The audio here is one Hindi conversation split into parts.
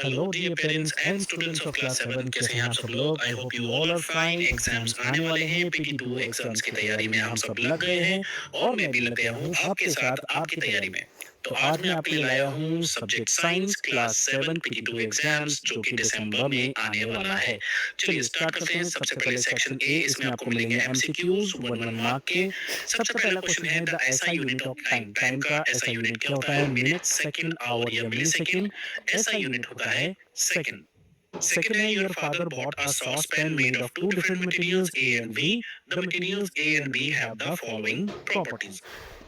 Hello dear parents and students of class 7, कैसे हैं आप सब लोग? I hope you all are fine. Exams आने वाले हैं, पीटी 2 एग्जाम्स की तैयारी में हम सब लग गए हैं और मैं भी लग गया हूँ आपके साथ आपकी तैयारी में। तो आज मैं आपके लिए लाया हूँ subject science class 7 PT 2 exams जो कि दिसंबर में आने वाला है। चलिए स्टार्ट करते हैं। सबसे पहले सेक्शन ए, इसमें आपको मिलेंगे एमसीक्यूज 1 मार्क के। सबसे पहला क्वेश्चन है the SI unit of time. Time का एसआई यूनिट क्या होता है? मिनट, सेकंड, आवर या मिली सेकंड। एसआई यूनिट होता है सेकंड। सेकंड है your father bought a saucepan made of two different materials A and B. The materials A and B have the following properties.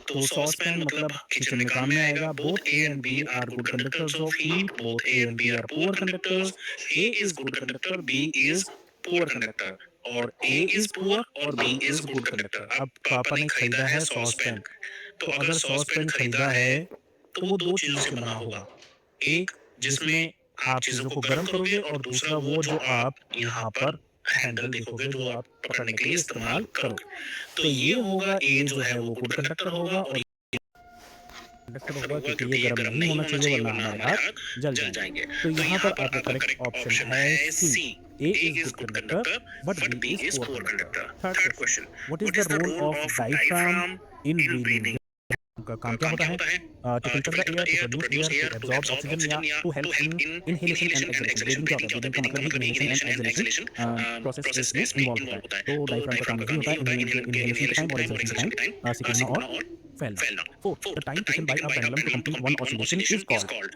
तो सॉस पैन मतलब किचन में काम में आएगा। Both A and B are good conductors of heat. Both A and B are poor conductors. A is good conductor, B is poor conductor. और ए इज पुअर और बी इज गुड कंडक्टर। अब पापा ने खरीदा है सॉस पैन। तो अगर सॉस पैन खरीदा है तो वो दो चीजों से बना होगा। एक जिसमें आप चीजों को गर्म करोगे और दूसरा वो जो आप यहाँ पर हैंडल देखोगे जो आप पकड़ने के लिए इस्तेमाल करोगे। तो ये होगा ए जो है वो गुड कंडक्टर होगा और कंडक्टर होगा क्योंकि ये गर्म नहीं होना चाहिए वरना हमारे हाथ जल जाएंगे। तो यहाँ पर आपका करेक्ट ऑप्शन है C. A is good conductor but B is poor conductor. Third question, what is the role of diaphragm in breathing? उनका काम क्या होता है? To filter the air, to produce air, to absorb oxygen या to help in inhalation and exhalation. Breathing क्या होता है? ब्रीदिंग का मतलब है इनहेलेशन एंड एक्सहेलेशन प्रोसेस इसमें इन्वॉल्व होता है। तो डायफ्राम का काम यही होता है इनहेलेशन के टाइम और एक्सहेलेशन के टाइम सीखना और फैलना। Fourth, the time taken by a pendulum to complete one oscillation is called.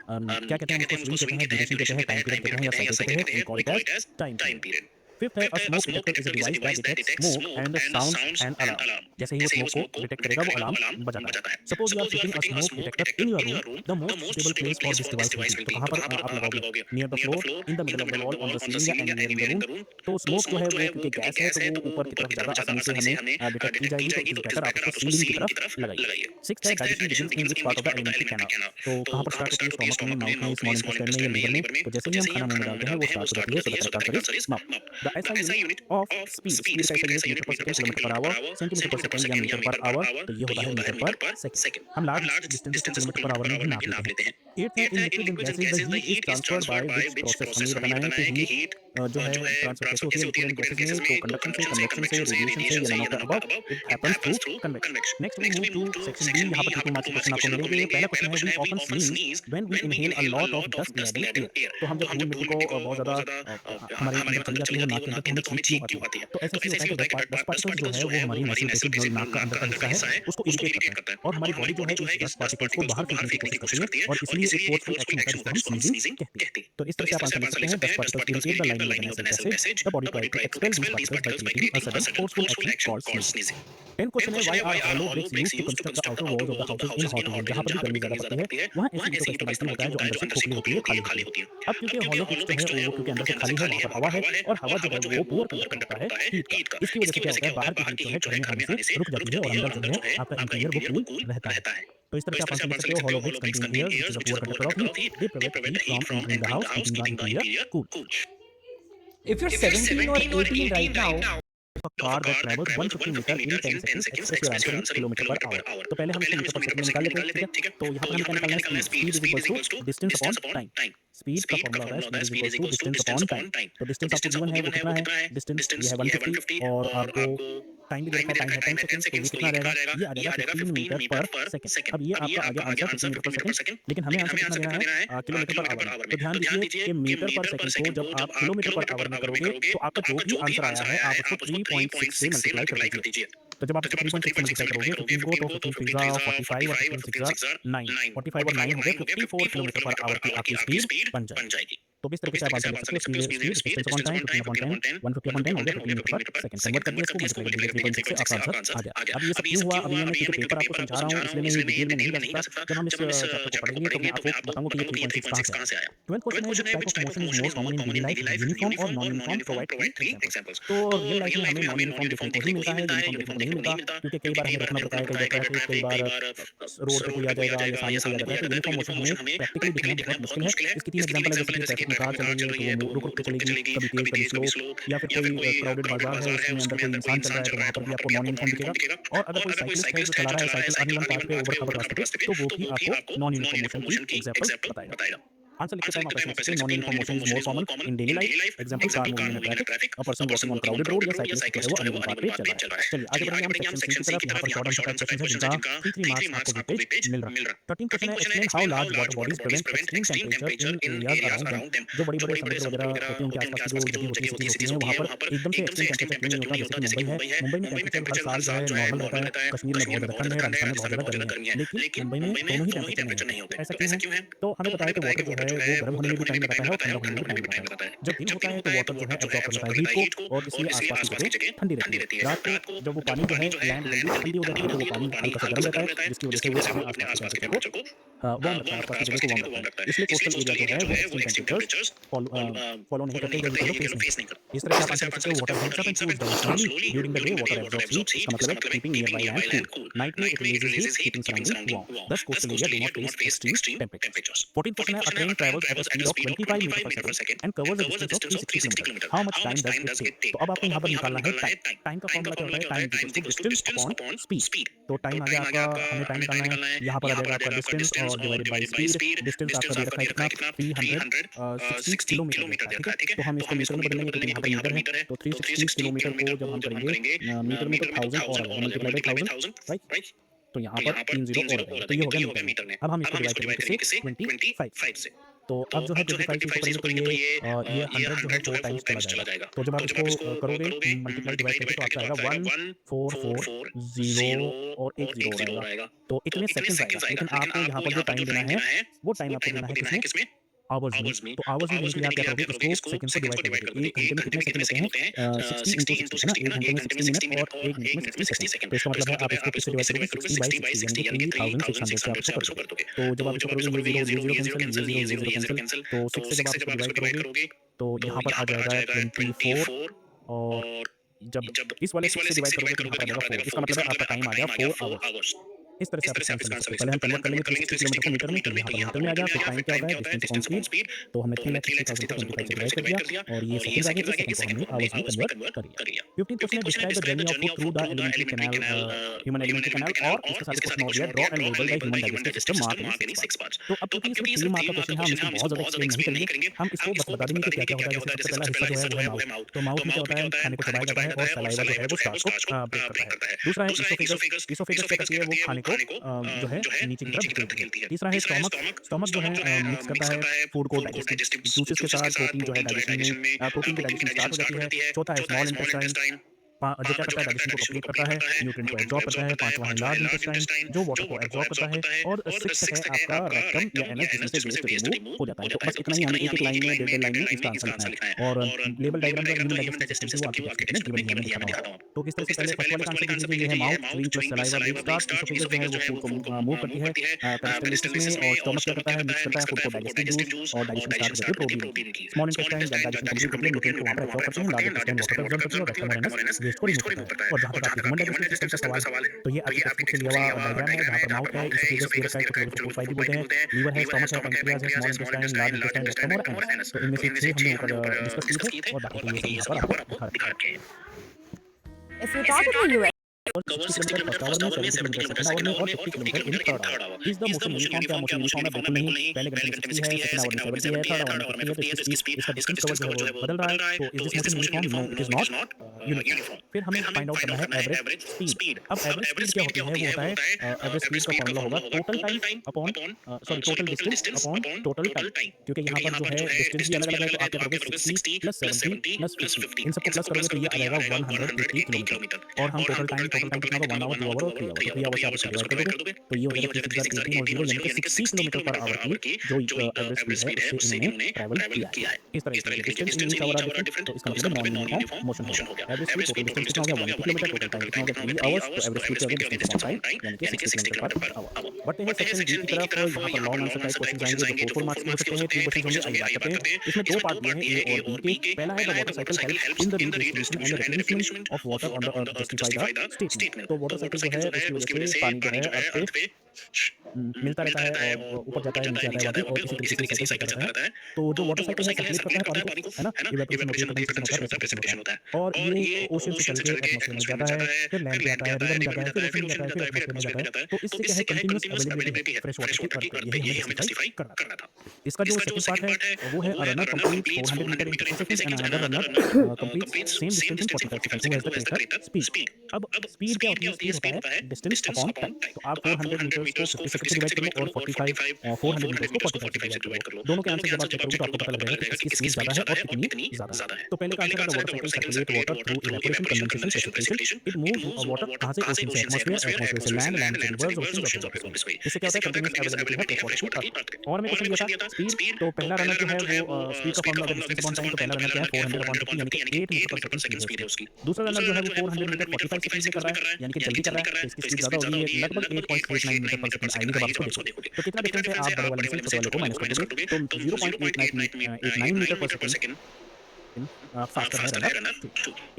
क्या कहते हैं हम उसको? स्विंग कहते हैं, ड्यूरेशन कहते हैं, टाइम पीरियड कहते हैं या साइकिल कहते हैं। We call it as time period. Fifth है a smoke detector is a device that detects smoke and sounds and alarm. जैसे ही वो स्मोक को डिटेक्ट करेगा वो अलार्म बजाता है। Suppose you are fitting a smoke detector in your room, the most suitable place for this device will be. तो कहाँ पर आप लगाओगे? Near the floor, in the middle of the wall, on the ceiling या एनीवेयर इन द रूम। तो स्मोक जो है वो क्योंकि गैस है तो वो ऊपर की तरफ ज़्यादा आसानी से हमें डिटेक्ट की जाएगी, तो इट इज़ बेटर आप उसको सीलिंग की तरफ लगाइए। सिक्स्थ है digestion begins in which part of the alimentary canal. तो कहाँ पर स्टार्ट होती है? स्टोमक में, माउथ में, स्मॉल इंटेस्टाइन में या लिवर में। तो जैसे ही हम खाना मुंह में डालते हैं वो स्टार्ट हो जाती है। So the correct answer is mouth. The SI unit of speed, speed का ऐसा unit metre per second, kilometre per our, centimetre पर सेकंड या मीटर पर आवर। तो ये होता है मीटर पर सेकंड। हम लार्ज डिस्टेंसेस को किलोमीटर पर आवर में भी नाप लेते हैं। एट्थ है in liquids and gases the heat is transferred by which process. हमें ये बताना है कि हीट जो है ट्रांसफर कैसे होती है लिक्विड एंड गैसेस में। तो कंडक्शन से, कन्वेक्शन से, रेडिएशन से या none of the above. It happens through convection. Next we move to section B. यहाँ पर 2 मार्क्स के क्वेश्चन आपको मिलेंगे। पहला क्वेश्चन है we often sneeze when we inhale a lot of dust laden air. तो हम जब धूल मिट्टी को बहुत ज़्यादा हमारे अंदर चली जाती है वो नाक के अंदर, तो हमें छींक क्यों आती है? तो ऐसा इसलिए होता है कि डस्ट पार्टिकल्स जो है वो हमारी नेसल टेपी जो नाक का अंदर का हिस्सा है उसको इरिटेट करता है और हमारी बॉडी जो है इस डस्ट पार्टिकल्स को बाहर फेंकने की कोशिश करती है और इसलिए एक फोर्सफुल एक्शन होता है जिसको हम स्नीजिंग कहते हैं। तो इस तरह से आप आंसर लिख सकते हैं dust particles irritate the lining of the nasal passage, the body try to expel these particles by creating a sudden forceful action called sneezing. 10 question है why are hollow bricks used to construct the outer walls of the houses in hot region. जहां पर भी गर्मी ज्यादा पड़ती है वहां ऐसी ईंटों का इस्तेमाल क्यों होता है जो अंदर से खोखली होती है, खाली होती है? अब क्योंकि हॉलो ब्रिक्स जो है वो क्योंकि अंदर से खाली है, वहां पर हवा है और हवा जो है वो पुअर कंडक्टर होता है हीट का। इसकी वजह से क्या होता है, बाहर की हीट जो है घर में आने से रुक जाती है और अंदर जो है आपका इंटीरियर वो कूल रहता है। तो इस तरह से आप आंसर लिख सकते हो hollow bricks contain air which is a poor conductor of heat. They prevent heat from entering the house, keeping the interior cool. If you're 17 or 18 right now, a car that travels 150 metre in 10 seconds express your answer in kilometre per hour. तो पहले हम इसको मीटर पर सेकंड में निकाल लेते हैं, ठीक है? तो यहाँ पर हमें क्या निकालना है? Speed. Speed is equals to distance upon time. Speed का फॉर्मूला होता है speed is equals to distance upon time. तो डिस्टेंस आपको गिवन है वो कितना है? डिस्टेंस ये है 150 और आपको टाइम भी दे रखा है, टाइम है 10 सेकंड्स। तो ये कितना आ जाएगा? ये आ जाएगा 15 मीटर पर सेकंड। अब ये आपका आ गया आंसर 15 मीटर पर सेकंड, लेकिन हमें आंसर कितना देना है? किलोमीटर पर आवर में। तो ध्यान दीजिए कि मीटर पर सेकंड को जब आप किलोमीटर पर आवर में करोगे तो आपका जो भी आंसर आया है आप उसको 3.6 से मल्टीप्लाई कर दीजिए। तो जब आप इसको 3.6 से मल्टीप्लाई करोगे 15 को तो 15 3 जा 45 और 15 6 जा 9, 45 और 9 हो गए 54 किलोमीटर पर आवर की आपकी स्पीड बन जाएगी। तो इस तरीके से आप आंसर लिख सकते हो। Speed distance upon time 15 upon 10 150 upon 10 हो गया 15 मीटर पर सेकंड। कन्वर्ट कर दिया इसको, मल्टीप्लाई कर दीजिए 3.6 से, आपका आंसर आ गया। अब ये सब क्यों हुआ? अभी मैं क्योंकि पेपर आपको समझा रहा हूँ इसलिए मैं ये डिटेल में नहीं जा सकता। जब हम इस चैप्टर को पढ़ेंगे तो मैं आपको बताऊंगा कि ये 3.6 कहाँ से आया। 12th क्वेश्चन है which type of motion is more common in daily life, uniform और नॉन यूनिफॉर्म? Provide 3 examples. तो रियल लाइफ में हमें नॉन यूनिफॉर्म देखने को ही मिलता है, यूनिफॉर्म देखने को नहीं मिलता क्योंकि कई बार हमें रोकना पड़ता है, कई बार ट्रैफिक, कई बार रोड पे कोई आ जाएगा या सामने से आ जाता है। तो यूनिफॉर्म मोशन हमें प्रैक्टिकली दिखना बहुत मुश्किल है। इसकी 3 एग्जांपल है, जैसे कि ट्रैफिक में कार चल रही है तो वो रुक रुक के चलेगी, कभी तेज कभी स्लो, या फिर कोई क्राउडेड बाजार है उसमें अंदर कोई इंसान चल रहा है तो वहां पर भी आपको नॉन यूनिफॉर्म दिखेगा। और अगर कोई साइकिलिस्ट है जो चला रहा है साइकिल अनइवन पाथ पे, उबड़ खाबड़ रास्ते पे, तो वो भी आपको नॉन यूनिफॉर्म मोशन की एग्जांपल बताएगा। आंसर लिखते टाइम आप ऐसे लिख सकते हैं, non uniform motion is more common in daily life. Example, car moving in traffic, a person walking on crowded road, या साइक्लिस्ट जो है वो अनइवन पाथ पे चल रहा है। चलिए आगे बढ़ेंगे हम सेक्शन सी की तरफ। यहाँ पर शॉर्ट आंसर टाइप क्वेश्चंस है जिनका 3 मार्क्स आपको वेटेज मिल रहा है। 13 क्वेश्चन है, explain how large water bodies prevent extreme temperature in areas around them. जो बड़े बड़े समुद्र वगैरह होते हैं उनके आसपास की जो जगह होती है, सिटीज होती हैं, वहाँ पर एकदम से एक्सट्रीम टेंपरेचर क्यों नहीं होता। जैसे कि मुंबई है, मुंबई में टेंपरेचर हर साल जो है नॉर्मल रहता है। कश्मीर में बहुत ज़्यादा ठंड है, राजस्थान में बहुत ज़्यादा गर्मी है, लेकिन मुंबई में दोनों ही टेंपरेचर नहीं होते। ऐसा क्यों है? तो हमें बताया कि वाटर जो है वो गर्म होने में भी टाइम लगाता है और ठंडा होने में भी टाइम लगाता है। जब दिन होता है तो वाटर जो है एब्जॉर्ब कर लेता है हीट को, और इसलिए आसपास की जगह ठंडी रहती है। रात को जब वो पानी जो है लैंड जल्दी ठंडी हो जाती है, तो वो पानी हल्का सा गर्म रहता है, जिसकी वजह से वो अपने आसपास के टेम्परेचर को वार्म रखता है, आसपास की जगह को वार्म रखता है। इसलिए कोस्टल एरिया जो है वो एक्सट्रीम टेम्परेचर्स फॉलो नहीं करते, जल्दी फेस नहीं करते। इस तरह से आप आंसर लिख सकते हो, water heats up and cools down slowly during the day, water absorbs heat, इसका मतलब है keeping near by land cool. Night में it releases heat keeping surrounding warm. Thus coastal area do not face extreme temperatures. 14th question है, a train travels at a speed of 25 metre per second and covers a distance of 360 kilometre, how much time does it take. तो अब आपको यहाँ पर निकालना है टाइम। टाइम का फॉर्मूला क्या होता है? Time equals to distance upon speed. तो टाइम आ गया आपका, हमें टाइम निकालना है, यहाँ पर आ जाएगा आपका डिस्टेंस और डिवाइडेड बाय स्पीड। डिस्टेंस आपका दे रखा है कितना? 360 किलोमीटर दे रखा है, ठीक है। तो हम इसको मीटर में बदलेंगे क्योंकि यहाँ पर मीटर है, तो 360 किलोमीटर को जब हम करेंगे मीटर में, तो 1000 और आ जाएगा, मल्टीप्लाई बाय 1000, राइट। तो यहाँ पर 30 और आ जाएगा, तो ये हो गया मीटर में। अब हम इसको डिवाइड करेंगे किससे? 25 से। तो अब जो है 25 से इसको करेंगे तो ये 100 जो है 4 टाइम्स चला जाएगा। तो जब आप इसको करोगे मल्टीप्लाई डिवाइड करके, तो आपका आएगा 1440 और एक जीरो और आएगा। तो इतने सेकंड्स आएगा, लेकिन आपको यहाँ पर जो टाइम देना है वो टाइम आपको देना है किसमें? आवर्स में। तो आवर्स में देने के लिए आप क्या करोगे? इसको सेकंड से डिवाइड कर दोगे। 1 घंटे में कितने सेकंड होते हैं? 60 इंटू 60 है ना, 1 घंटे में 60 मिनट और 1 मिनट में 60 सेकंड। तो इसका मतलब है आप इसको किससे डिवाइड करोगे? 60/60 यानी कि 3600 से आप इसको कर दोगे। तो जब आप इसको करोगे, ये 0 कैंसिल, ये 0 कैंसिल, तो 6 से जब आप इसको डिवाइड करोगे तो यहाँ पर आ जाएगा 24, और जब इस वाले 6 से डिवाइड करोगे तो यहाँ पर आ जाएगा 4। इसका मतलब है आपका टाइम आ गया 4 आवर्स। इस तरह से आप इसका आंसर लिख सकते हो। पहले हम कन्वर्ट कर लेंगे 360 किलोमीटर को मीटर में, तो यहाँ पर मीटर में आ गया। फिर टाइम क्या होता है? Distance upon speed. तो हमने 3,60,000 को 25 से डिवाइड कर दिया, और ये सेकंड आ गए, इस सेकंड को हमने आवर्स में कन्वर्ट कर लिया। 15th क्वेश्चन है, describe the journey of food through the alimentary canal, human alimentary canal, और इसके साथ क्वेश्चन और दिया, draw and label the human digestive system mark in 6 parts. तो अब क्योंकि इसमें 3 मार्क का क्वेश्चन है, हम इसको बहुत ज्यादा एक्सप्लेन नहीं करेंगे, हम इसको बस बता देंगे कि क्या-क्या होता है। जैसे सबसे पहला हिस्सा जो है वो है माउथ। तो माउथ में क्या होता है? खाने को चबाया जाता है, और सलाइवा जो है वो स्टार्च को ब्रेक करता है। दूसरा है इसोफेगस। इसोफेगस क्या करती है? वो खाने को जो है नीचे की तरफ धकेलती है। तीसरा है स्टमक। स्टमक जो है मिक्स करता है फूड को डाइजेस्टिव जूसेस के साथ, प्रोटीन जो है डाइजेशन में, प्रोटीन की डाइजेशन स्टार्ट हो जाती है। चौथा है स्मॉल इंटेस्टाइन, जो क्या करता है? डाइजेशन को कंप्लीट करता है, न्यूट्रिएंट को एब्जॉर्ब करता है। पांचवा है लार्ज इंटेस्टाइन, जो वाटर को एब्जॉर्ब करता है, और सिक्स्थ है आपका रेक्टम या एनस, जिसमें से वेस्ट रिमूव हो जाता है। तो बस इतना ही हमें एक-एक लाइन में, डेढ़-डेढ़ लाइन में इसका आंसर लिखना है। और लेवल डायग्राम जो ह्यूमन डाइजेस्टिव सिस्टम, वो आपकी टेक्स्ट में गिवन ही है, मैं दिखाता हूं। तो किस तरह से पहले फर्स्ट वाले का आंसर देख लीजिए, ये है mouth, chewing plus saliva break starch. Oesophagus जो है वो फूड को मूव करती है पेरिस्टालटिस में, और स्टमक क्या करता है? मिक्स करता है फूड को डाइजेस्टिव जूस, और डाइजेशन स्टार्ट हो जाती है प्रोटीन की। स्मॉल इंटेस्टाइन जब डाइजेशन कंप्लीट होती है, न्यूट्रिएंट को वहां पर एब्जॉर्ब करते हैं। लार्ज इंटेस्टाइन वाटर को एब्जॉर्ब करती है, और रेक्टम और एनस वेस्ट को रिमूव करता है। और जहां तक आपके ह्यूमन डाइजेस्टिव सिस्टम का सवाल है, तो ये आपकी टेक्स्ट बुक से लिया हुआ डायग्राम है, जहां पर माउथ है, इसोफेगस दे रखा है, कुछ लोग इसको फूड बोलते हैं, लीवर है, स्टमक है, पैंक्रियाज है, small intestine, large intestine, rectum और एनस। तो इनमें से 6 हमने ऊपर डिस्कस किए थे, और बाकी तो ये सब यहाँ पर आपको दिखा रखे हैं। If you talk in the US, cover 60 kilometre first hour में, 70 किलोमीटर सेकंड आवर में, और 50 kilometre in third hour. Is the motion uniform? क्या मोशन यूनिफॉर्म है? बिल्कुल नहीं। पहले घंटे में 60 है, सेकंड आवर में 70 है, थर्ड आवर में 50 है, तो इसकी इसका डिस्टेंस कवर जो है वो बदल रहा है। तो is this motion uniform? No, it is not uniform. फिर हमें फाइंड आउट करना है एवरेज स्पीड। अब एवरेज स्पीड क्या होती है? वो होता है एवरेज स्पीड का फॉर्मूला होगा total time upon total distance upon total time. क्योंकि यहाँ पर जो है डिस्टेंस भी अलग-अलग है, तो आप क्या करोगे? 60 प्लस 70 प्लस 50, इन सबको प्लस करोगे तो ये आ जाएगा 180 किलोमीटर। और हम टोटल टाइम कितना होगा? 1 आवर, 2 आवर और 3 आवर। 3 आवर से आप इसको डिवाइड कर दोगे, तो ये हो जाएगा 3018 और 0 यानी कि 60 किलोमीटर पर आवर की जो एवरेज स्पीड है, उससे इन्होंने ट्रैवल किया है। इस तरह से distance in each hour are different, तो इसका मतलब नॉन यूनिफॉर्म मोशन हो गया। एवरेज स्पीड टोटल डिस्टेंस कितना हो गया? 180 किलोमीटर, टोटल टाइम कितना हो गया? 3 आवर्स। तो एवरेज स्पीड क्या होगी? डिस्टेंस अपॉन टाइम, यानी कि 60 किलोमीटर पर आवर। बढ़ते हैं सेक्शन डी की तरफ। यहाँ पर लॉन्ग आंसर टाइप क्वेश्चंस आएंगे, जो 4 मार्क्स के हो सकते हैं। 3 क्वेश्चन होंगे, आइए बात करते हैं। इसमें 2 पार्ट दिए हैं, ए और बी के। पहला है the water cycle helps in the redistribution and replenishment of water on the earth, justify the statement. तो वाटर साइकिल जो है उसकी वजह से पानी जो है अर्थ पे मिलता रहता है और ऊपर जाता है, नीचे आता है वापस और इसी तरीके से साइकिल चलता रहता है। तो जो वाटर साइकिल है सर्कुलेट करता है पानी को, है ना? इवेपोरेशन होती है, कंडेंसेशन होता है, प्रेसिपिटेशन होता है और ये ओशन से चल के एटमॉस्फेयर में जाता है, फिर लैंड पे आता है, रिवर में जाता है, फिर ओशन में जाता है, फिर एटमॉस्फेयर में जाता है। तो इससे क्या है कंटीन्यूअस अवेलेबिलिटी है फ्रेश वाटर की अर्थ पे, यही हमें जस्टिफाई करना था। इसका जो सेकंड पार्ट है वो है a runner completes 400 metre in 30 seconds and another runner completes same distance in 45 seconds who has the greater speed. अब स्पीड क्या होती है? स्पीड होता है डिस्टेंस अपॉन टाइम। तो आप 400 मीटर्स को 50 सेकंड से डिवाइड कर लो और 45 400 मीटर्स को 45 से डिवाइड कर लो। दोनों के आंसर जब आप चेक करोगे तो आपको पता लग जाएगा कि किसकी स्पीड ज़्यादा है और कितनी ज़्यादा है। तो पहले का आंसर है the water cycle circulate water through evaporation, condensation, precipitation. It move water कहाँ से? ओशन से एटमॉस्फेयर, एटमॉस्फेयर से लैंड, लैंड से रिवर्स, ओशन से वापस। इससे क्या होता है? कंटीन्यूअस अवेलेबिलिटी है फ्रेश वाटर की अर्थ। और हमें क्वेश्चन दिया था स्पीड। तो पहला रनर जो है वो स्पीड का फॉर्मूला अगर डिस्टेंस अपॉन टाइम तो पहला रनर क्या है 400 अपॉन 50 यानी कि 8 मीटर पर सेकंड स्पीड है उसकी। दूसरा रनर जो है वो 400 मीटर 45 सेकंड में कर रहा है यानी कि जल्दी कर रहा है, तो इसकी स्पीड ज़्यादा होगी, ये लगभग 8.89 मीटर पर सेकंड आएगी जब आप इसको देखोगे। तो कितना डिफरेंस है? आप बड़े वाले में से छोटे वाले को माइनस कर दोगे तो 0.89 मीटर पर सेकंड फास्टर है रनर 2।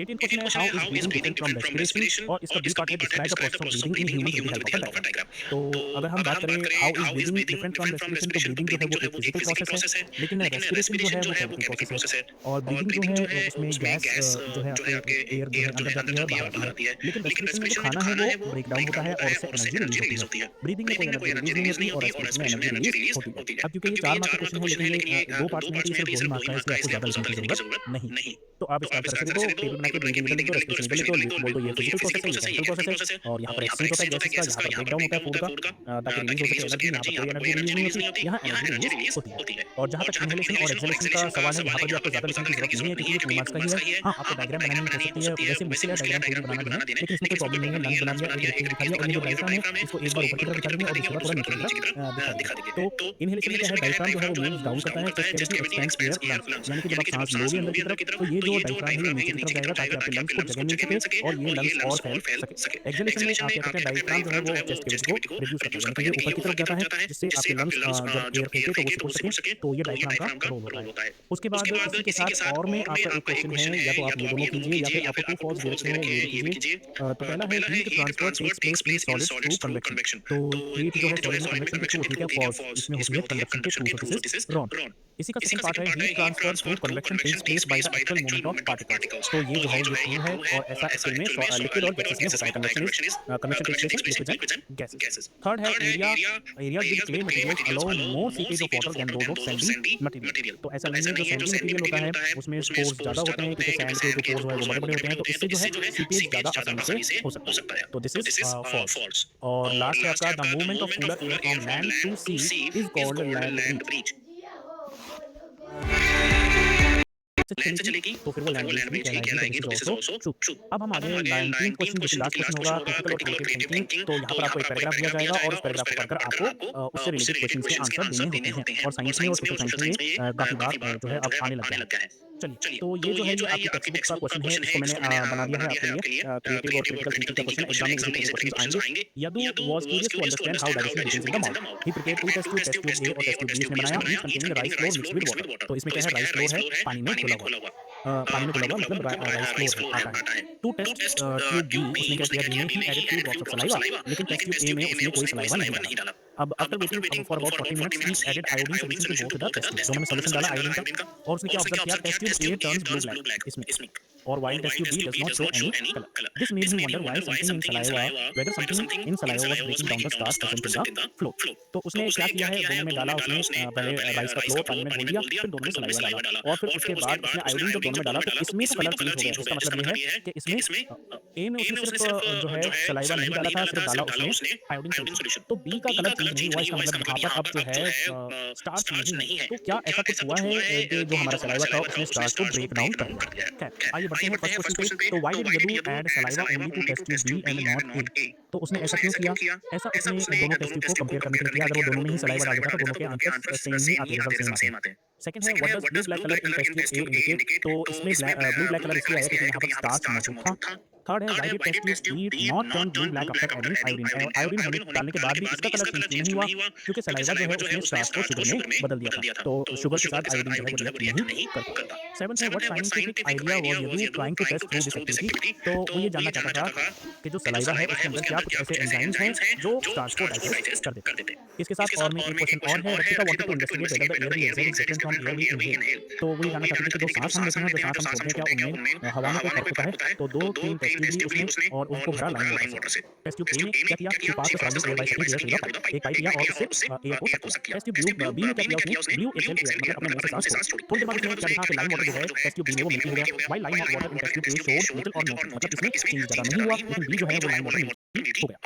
18 क्वेश्चन है how is breathing different from respiration और इसका बी पार्ट है describe the process of breathing in humans with help of a diagram. तो अगर हम बात करें how is breathing different from respiration तो ब्रीदिंग जो है वो एक फिजिकल प्रोसेस है, लेकिन रेस्पिरेशन जो है वो केमिकल प्रोसेस है। और ब्रीदिंग जो है उसमें गैस जो है आपके एयर जो है अंदर जाती है और बाहर आती है, लेकिन रेस्पिरेशन में जो खाना है वो ब्रेक डाउन होता है और उससे एनर्जी रिलीज होती है। ब्रीदिंग में कोई एनर्जी रिलीज नहीं होती और रेस्पिरेशन में एनर्जी रिलीज होती है। अब क्योंकि ये 4 मार्क्स का क्वेश्चन है लेकिन ये 2 पार्ट्स में है तो ये सिर्फ 2 ही मार्क्स का है, इसलिए आपको ज़्यादा लिखने की जरूरत नहीं। तो आप इसका आंसर देखो टेबल बना के ब्रीदिंग निकल दो, रेस्पिरेशन निकल दो, बोल दो ये फिजिकल प्रोसेस है, ये केमिकल प्रोसेस है और यहाँ पर एक्सचेंज होता है गैसेस का, यहाँ पर ब्रेक डाउन होता है फूड का ताकि रिलीज हो सके एनर्जी। यहाँ पर कोई एनर्जी रिलीज नहीं होती, यहाँ एनर्जी रिलीज होती है। और जहाँ तक इनहेलेशन और एक्सहेलेशन का सवाल है यहाँ पर भी आपको ज़्यादा लिखने की जरूरत नहीं है क्योंकि ये 2 मार्क्स का ही है। हाँ, आपको डायग्राम बनानी हो सकती है, वैसे मुश्किल है डायग्राम पूरी बनाना भी है, लेकिन इसमें कोई प्रॉब्लम नहीं है। लंग्स बना दिया, एक दिखा दिया और ये जो डायफ्राम है इसको एक बार ऊपर की तरफ दिखा देंगे और दूसरी बार थोड़ा नीचे की तरफ दिखा देंगे। तो इनहेलेशन में क्या है? डायफ्राम जो है वो मूव्स डाउन करता है chest cavity expends air lungs, यानी कि जब आप सांस लोगे अंदर की तरफ तो ये जो डायफ्राम है ये नीचे की तरफ जाएगा ताकि आपके लंग्स को जगह मिल सके और ये लंग्स और फैल सके। एक्सहेलेशन में आप क्या करते हैं? डायफ्राम जो है वो चेस्ट कैविटी को रिड्यूस करता है, यानी कि ये ऊपर की तरफ जाता है जिससे आपके लंग्स जब एयर फेंके तो वो सिकुड़ सके, तो ये डायफ्राम का रोल होता है। उसके बाद इसी के साथ और में आपका एक क्वेश्चन है, या तो आप ये दोनों कीजिए या फिर आपको 2 फॉल्स दे रखे हैं, ये भी कीजिए। तो पहला है heat transfer takes place in solids through convection. तो हीट जो है सॉलिड में कन्वेक्शन के थ्रू होती है, फॉल्स इसमें होती है कन्वेक्शन के थ्रू, तो दिस इज रॉन्ग। इसी का सेकंड पार्ट है heat transfer through convection takes place by the actual movement of particles. तो ये जो है ये ट्रू है और ऐसा एक्चुअल में लिक्विड और गैसेस में होता है। Convection takes place in liquid and gases. Third है area with clay materials allow more seepage of water than those of sandy material. तो ऐसा नहीं है जो सैंडी मटेरियल होता है उसमें पोर्स ज्यादा होते हैं क्योंकि सैंड के जो पोर्स है वो बड़े-बड़े होते हैं, तो इससे जो है सीपेज ज्यादा आसानी से हो सकता है। तो दिस इज फॉल्स। और लास्ट है आपका the movement of cooler air from land to sea is called land breeze. Land से चलेगी तो फिर वो लैंड ब्रिज ही कहलाएगी, तो दिस इज आल्सो ट्रू। अब हम आगे 19th क्वेश्चन जो कि लास्ट क्वेश्चन होगा क्रिटिकल और क्रिएटिव थिंकिंग। तो यहाँ पर आपको एक पैराग्राफ दिया जाएगा और उस पैराग्राफ को पढ़कर आपको उससे रिलेटेड क्वेश्चंस के आंसर देने होते हैं। और साइंस में और सोशल साइंस में ये काफी बार जो है अब आने लग गया है। चलिए, तो ये जो है ये आपकी टेक्स्ट बुक का क्वेश्चन है, इसको मैंने बना दिया है आपके लिए। क्रिएटिव और क्रिटिकल थिंकिंग का क्वेश्चन एग्जाम में इसी क्वेश्चंस आएंगे। Yadu was curious to understand how digestion begins in the mouth. He prepared 2 test tube A और टेस्ट ट्यूब बी इसने बनाया, each containing rice flour mixed with water. तो इसमें क्या है? राइस फ्लोर है पानी में घुला हुआ। पानी में घुला हुआ मतलब राइस फ्लोर आता है। 2 टेस्ट ट्यूब बी उसने क्या किया? बी ने he added 2 drops of saliva, लेकिन टेस्ट ट्यूब ए में उसने कोई सलाइवा नहीं डाला। अब after waiting for about 40 minutes he added iodine solution to both the test tube. तो उन्होंने सॉल्यूशन डाला आयोडीन का और उसने क्या ऑब्जर्व किया? Test tube A turns blue black इसमें, और while test tube B does not show any color. This made me wonder why something in saliva, whether something in saliva was breaking down the starch present in the flow. तो उसने क्या किया है? दोनों में डाला उसने पहले राइस का फ्लोर पानी में घोल दिया, फिर दोनों में सलाइवा डाला और फिर उसके बाद उसने आयोडीन जब दोनों में डाला तो इसमें तो कलर चेंज हो गया। इसका मतलब ये है कि इसमें ए में उसने सिर्फ जो है सलाइवा नहीं डाला था, सिर्फ डाला उसने आयोडीन सॉल्यूशन। तो बी का कलर चेंज नहीं हुआ, इसका मतलब यहाँ पर अब जो है स्टार्च नहीं है। तो क्या ऐसा कुछ हुआ है कि जो हमारा सलाइवा था उसने स्टार्च को ब्रेक डाउन कर दिया? खैर आइए बढ़ते हैं फर्स्ट क्वेश्चन पे। तो why did Yadu add saliva only to test tube B and not A? तो उसने ऐसा क्यों किया? ऐसा उसने दोनों टेस्ट ट्यूब को कंपेयर करने के लिए किया। अगर वो दोनों में ही सलाइवा डाल देता तो दोनों के आंसर सेम ही आते, रिजल्ट सेम आते। सेकंड है what does blue black colour in test tube A indicate? तो इसमें ब्लू ब्लैक कलर इसलिए आया क्योंकि यहाँ पर स्टार्च मौजूद था। थर्ड है why did test tube B not turn blue black after adding iodine? Iodine होने डालने के बाद भी इसका कलर चेंज नहीं हुआ क्योंकि सलाइवा जो है उसने स्टार्च को शुगर में बदल दिया था। तो शुगर के साथ आयोडीन जो है वो रिएक्ट नहीं करता। सेवंथ है what scientific idea was Yadu trying to test through this activity? तो वो ये जानना चाहता था कि जो सलाइवा है उसके अंदर क्या कुछ ऐसे एंजाइम्स हैं जो स्टार्च को डाइजेस्ट कर देते हैं। इसके साथ और में एक क्वेश्चन और है, Rakshita wanted to investigate whether the air we exhale is different from air we inhale. तो वो ये जानना चाहती थी कि जो सांस हम लेते हैं और जो सांस हम छोड़ते हैं, क्या उनमें हवा में कोई फर्क होता है? तो 2 3 टेस्ट ट्यूब ली उसने और उसको भरा लाइम वाटर से। टेस्ट ट्यूब ए ने क्या किया कि pass the surrounding air by sucking air through the pipe. एक पाइप लिया और उससे एयर को सक किया। टेस्ट ट्यूब बी में क्या किया उसने? ब्लू एक्सेल एयर, मतलब अपने मुंह से सांस छोड़ी। थोड़ी देर बाद उसने क्या देखा कि लाइम वाटर जो है टेस्ट ट्यूब बी में वो मिल्की हो गया, while lime water in test tube A showed little or no, मतलब इसमें चेंज ज्यादा नहीं हुआ, लेकिन बी जो है वो लाइम वाटर मिल्की हो गया।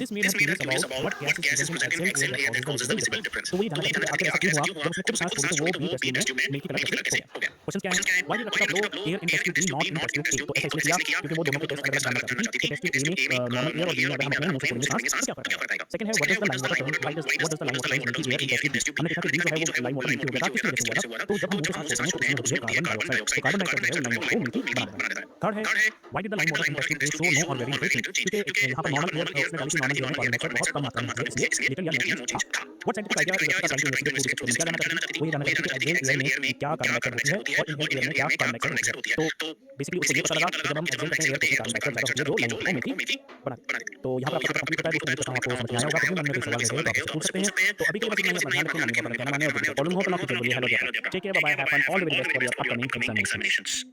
This made her curious about what gases present in exhaled air that causes the visible difference. तो वो ये जानना चाहती है कि आखिर ऐसा क्यों हुआ जब उसने खुद सांस छोड़ी तो वो बी टेस्ट ट्यूब में मिल्की कलर कैसे हो गया। क्वेश्चन क्या है? Why did Rakshita blow air in test tube B not in test tube A? तो ऐसा इसलिए किया क्योंकि वो दोनों के टेस्ट अलग जानना चाहती थी कि टेस्ट ट्यूब A में नॉर्मल एयर और B में अगर हम अपने मुंह से छोड़ेंगे सांस तो क्या फर्क आएगा। सेकंड है what does the lime water turn, what does the lime water turn milky air in test tube B? हमने देखा कि B जो है वो लाइम वाटर मिल्की हो गया था, किस वजह से हुआ था? तो जब हम मुंह से सांस छोड़ते हैं तो उसमें होती है कार्बन डाइऑक्साइड, तो कार्बन डाइऑक्साइड जो है वो लाइम वाटर को मिल्की बना देता है। थर्ड है why did the lime water in test tube A show no or very little change? क्योंकि यहाँ पर नॉर्मल एयर उसने डाली थी, नॉर्मल एयर में कार्बन डाइऑक्साइड बहुत कम मात्रा में है, इसलिए लिटिल या नो चेंज था। What scientific idea is Rakshita trying to investigate through research? क्या जानना चाहती थी? वो ये जानना चाहती थी कि एक्सेल एयर में क्या कार्बन डाइऑक्साइड होती है और इनहेल एयर में क्या कार्बन डाइऑक्साइड होती है। तो बेसिकली उसको ये पता लगा कि जब हम एक्सेल करते हैं एयर तो उसमें कार्बन डाइऑक्साइड ज्यादा होती है जो लाइम को मिल्की बना देती है। तो यहाँ पर आपका कंप्लीट होता है दोस्तों, मुझे आपको समझ में आया होगा। फिर मन में कोई सवाल रहे तो आप पूछ सकते हैं। तो अभी के लिए बस इतना ही, अपना ध्यान रखें, लाइन को अपना कहना माने और प्रॉब्लम हो तो ना कुछ बोलिए। Hello, take care, bye bye, have fun, all the very best for your upcoming examinations.